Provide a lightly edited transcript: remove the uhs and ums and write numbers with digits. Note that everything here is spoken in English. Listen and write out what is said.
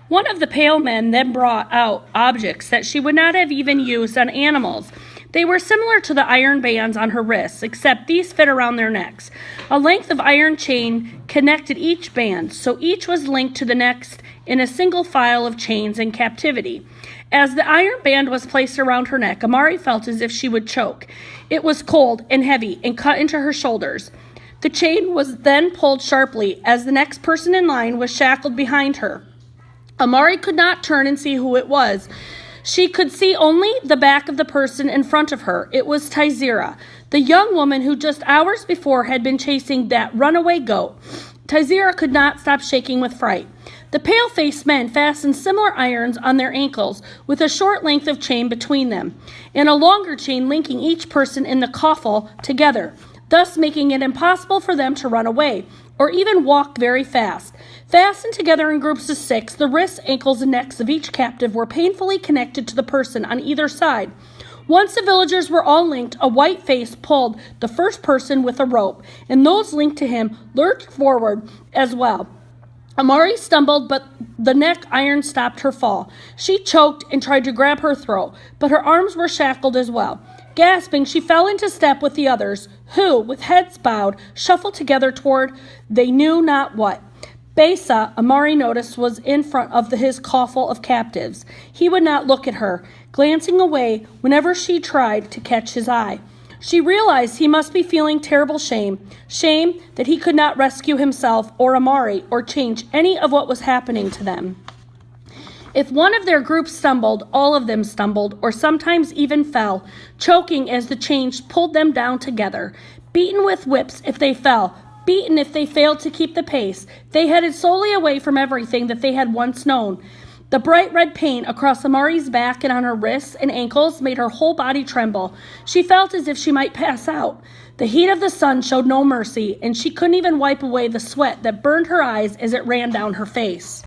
One of the pale men then brought out objects that she would not have even used on animals. They were similar to the iron bands on her wrists, except these fit around their necks. A length of iron chain connected each band, so each was linked to the next in a single file of chains in captivity. As the iron band was placed around her neck, Amari felt as if she would choke. It was cold and heavy and cut into her shoulders. The chain was then pulled sharply as the next person in line was shackled behind her. Amari could not turn and see who it was. She could see only the back of the person in front of her. It was Tizera, the young woman who just hours before had been chasing that runaway goat. Tizera could not stop shaking with fright. The pale-faced men fastened similar irons on their ankles with a short length of chain between them, and a longer chain linking each person in the coffle together, thus making it impossible for them to run away or even walk very fast. Fastened together in groups of 6, the wrists, ankles, and necks of each captive were painfully connected to the person on either side. Once the villagers were all linked, a white face pulled the first person with a rope, and those linked to him lurched forward as well. Amari stumbled, but the neck iron stopped her fall. She choked and tried to grab her throat, but her arms were shackled as well. Gasping, she fell into step with the others, who, with heads bowed, shuffled together toward they knew not what. Besa, Amari noticed, was in front of his coffle of captives. He would not look at her, glancing away whenever she tried to catch his eye. She realized he must be feeling terrible shame that he could not rescue himself or Amari or change any of what was happening to them. If one of their group stumbled, all of them stumbled, or sometimes even fell, choking as the chains pulled them down together. Beaten with whips if they fell, beaten if they failed to keep the pace, they headed slowly away from everything that they had once known. The bright red pain across Amari's back and on her wrists and ankles made her whole body tremble. She felt as if she might pass out. The heat of the sun showed no mercy, and she couldn't even wipe away the sweat that burned her eyes as it ran down her face.